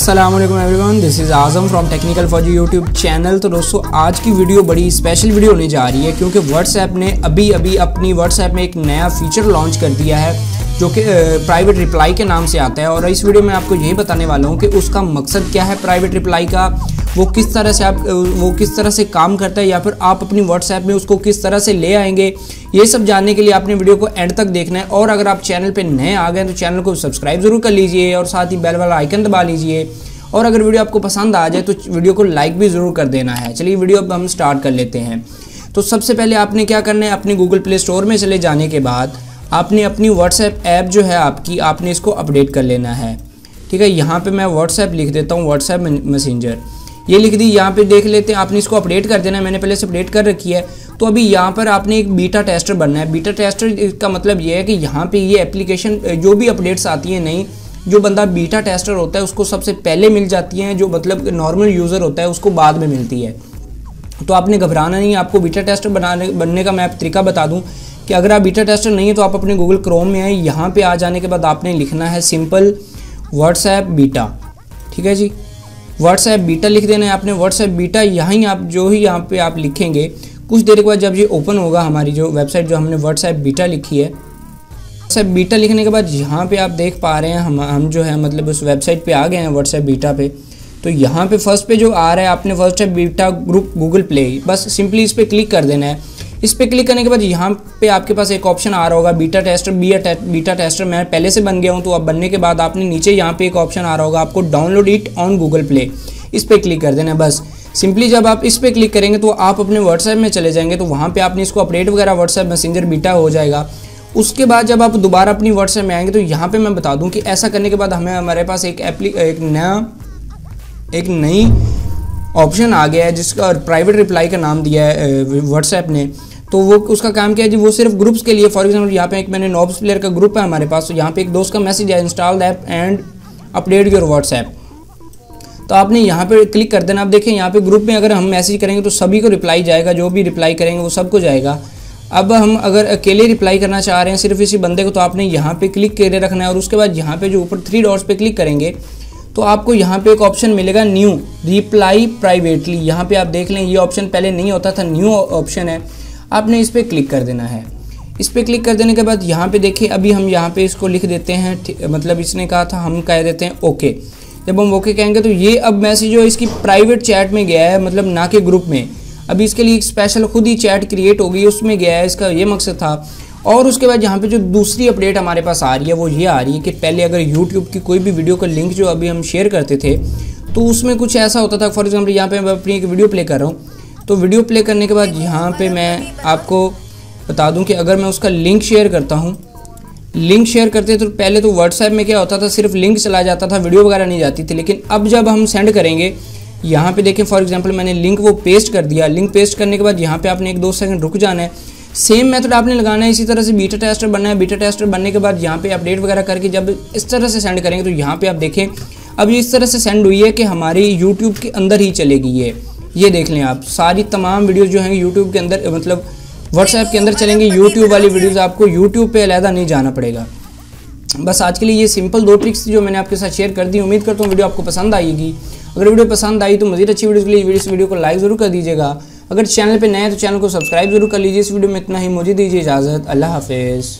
अस्सलामुअलैकुम everyone, this is Azam from technical for you YouTube channel. तो दोस्तों आज की वीडियो बड़ी स्पेशल वीडियो होने जा रही है क्योंकि व्हाट्सएप ने अभी अपनी व्हाट्सएप में एक नया फीचर लॉन्च कर दिया है जो कि प्राइवेट रिप्लाई के नाम से आता है। और इस वीडियो में आपको यही बताने वाला हूँ कि उसका मकसद क्या है, प्राइवेट रिप्लाई का वो किस तरह से काम करता है, या फिर आप अपनी व्हाट्सएप में उसको किस तरह से ले आएंगे। ये सब जानने के लिए आपने वीडियो को एंड तक देखना है। और अगर आप चैनल पे नए आ गए तो चैनल को सब्सक्राइब जरूर कर लीजिए और साथ ही बेल वाला आइकन दबा लीजिए। और अगर वीडियो आपको पसंद आ जाए तो वीडियो को लाइक भी ज़रूर कर देना है। चलिए वीडियो अब हम स्टार्ट कर लेते हैं। तो सबसे पहले आपने क्या करना है, अपनी गूगल प्ले स्टोर में चले जाने के बाद आपने अपनी व्हाट्सएप ऐप जो है आपकी, आपने इसको अपडेट कर लेना है। ठीक है, यहाँ पे मैं व्हाट्सएप लिख देता हूँ, व्हाट्सएप मैसेंजर ये लिख दी। यहाँ पे देख लेते हैं, आपने इसको अपडेट कर देना है। मैंने पहले से अपडेट कर रखी है। तो अभी यहाँ पर आपने एक बीटा टेस्टर बनना है। बीटा टेस्टर का मतलब ये है कि यहाँ पे ये एप्लीकेशन जो भी अपडेट्स आती है नई, जो बंदा बीटा टेस्टर होता है उसको सबसे पहले मिल जाती हैं, जो मतलब नॉर्मल यूज़र होता है उसको बाद में मिलती है। तो आपने घबराना नहीं। आपको बीटा टेस्टर बनने का मैं तरीका बता दूं कि अगर आप बीटा टेस्टर नहीं है तो आप अपने गूगल क्रोम में आए, यहाँ पे आ जाने के बाद आपने लिखना है सिंपल व्हाट्सएप बीटा। ठीक है जी, व्हाट्सएप बीटा लिख देना है आपने। व्हाट्सएप बीटा यहाँ पे आप लिखेंगे, कुछ देर के बाद जब ये ओपन होगा हमारी जो वेबसाइट जो हमने व्हाट्सएप बीटा लिखी है, व्हाट्सएप बीटा लिखने के बाद यहाँ पे आप देख पा रहे हैं हम जो है मतलब उस वेबसाइट पे आ गए हैं व्हाट्सएप बीटा पे। तो यहाँ पे फर्स्ट पे जो आ रहा है आपने WhatsApp beta group Google play, बस सिंपली इस पर क्लिक कर देना है। इस पर क्लिक करने के बाद यहाँ पे आपके पास एक ऑप्शन आ रहा होगा बीटा टेस्टर। बीटा टेस्टर मैं पहले से बन गया हूँ, तो अब बनने के बाद आपने नीचे यहाँ पे एक ऑप्शन आ रहा होगा आपको download it on Google play, इस पर क्लिक कर देना है। बस सिंपली जब आप इस पर क्लिक करेंगे तो आप अपने व्हाट्सएप में चले जाएंगे, तो वहाँ पे आपने इसको अपडेट वगैरह व्हाट्सएप मैसेंजर बीटा हो जाएगा। उसके बाद जब आप दोबारा अपनी व्हाट्सएप में आएंगे तो यहाँ पे मैं बता दूं कि ऐसा करने के बाद हमारे पास एक नई ऑप्शन आ गया है जिसका प्राइवेट रिप्लाई का नाम दिया है व्हाट्सएप ने। तो वो उसका काम क्या है जी, वो सिर्फ ग्रुप्स के लिए। फॉर एग्जांपल यहाँ पे एक मैंने नॉब्स प्लेयर का ग्रुप है हमारे पास, तो यहाँ पे एक दोस्त का मैसेज है install the app and update your WhatsApp. तो आपने यहाँ पे क्लिक कर देना। आप देखें यहाँ पे ग्रुप में अगर हम मैसेज करेंगे तो सभी को रिप्लाई जाएगा, जो भी रिप्लाई करेंगे वो सबको जाएगा। अब हम अगर अकेले रिप्लाई करना चाह रहे हैं सिर्फ इसी बंदे को, तो आपने यहाँ पे क्लिक करे रखना है। और उसके बाद यहाँ पे जो ऊपर 3 डॉट्स पे क्लिक करेंगे तो आपको यहाँ पे एक ऑप्शन मिलेगा न्यू रिप्लाई प्राइवेटली। यहाँ पे आप देख लें, ये ऑप्शन पहले नहीं होता था, न्यू ऑप्शन है। आपने इस पर क्लिक कर देना है। इस पर क्लिक कर देने के बाद यहाँ पे देखिए, अभी हम यहाँ पे इसको लिख देते हैं, मतलब इसने कहा था हम कह देते हैं ओके। जब हम ओके कहेंगे तो ये अब मैसेज जो इसकी प्राइवेट चैट में गया है, मतलब ना कि ग्रुप में। अभी इसके लिए एक स्पेशल खुद ही चैट क्रिएट हो गई, उसमें गया है, इसका ये मकसद था। और उसके बाद यहाँ पे जो दूसरी अपडेट हमारे पास आ रही है वो ये आ रही है कि पहले अगर यूट्यूब की कोई भी वीडियो का लिंक जो अभी हम शेयर करते थे तो उसमें कुछ ऐसा होता था। फॉर एग्जाम्पल यहाँ पे मैं अपनी एक वीडियो प्ले कर रहा हूँ, तो वीडियो प्ले करने के बाद यहाँ पे मैं आपको बता दूँ कि अगर मैं उसका लिंक शेयर करता हूँ, लिंक शेयर करते तो पहले तो व्हाट्सएप में क्या होता था, सिर्फ लिंक चला जाता था, वीडियो वगैरह नहीं जाती थी। लेकिन अब जब हम सेंड करेंगे, यहाँ पे देखें फॉर एग्जांपल मैंने लिंक वो पेस्ट कर दिया। लिंक पेस्ट करने के बाद यहाँ पे आपने 1-2 सेकंड रुक जाना है। सेम मेथड आपने लगाना है, इसी तरह से बीटा टेस्टर बनना है। बीटा टेस्टर बनने के बाद यहाँ पे अपडेट वगैरह करके जब इस तरह से सेंड करेंगे तो यहाँ पे आप देखें अब ये इस तरह से सेंड हुई है कि हमारी यूट्यूब के अंदर ही चलेगी। ये देख लें आप, सारी तमाम वीडियोज़ जो हैं यूट्यूब के अंदर, मतलब व्हाट्सएप के अंदर चलेंगे। यूट्यूब वाली वीडियोज़ आपको यूट्यूब पर अलहदा नहीं जाना पड़ेगा। बस आज के लिए ये सिंपल 2 ट्रिक्स जो मैंने आपके साथ शेयर कर दी। उम्मीद करता हूँ वीडियो आपको पसंद आएगी। अगर वीडियो पसंद आई तो मज़ीद अच्छी वीडियो के लिए इस वीडियो को लाइक ज़रूर कर दीजिएगा। अगर चैनल पे नए हैं तो चैनल को सब्सक्राइब जरूर कर लीजिए। इस वीडियो में इतना ही, मुझे दीजिए इजाज़त। अल्लाह हाफिज़।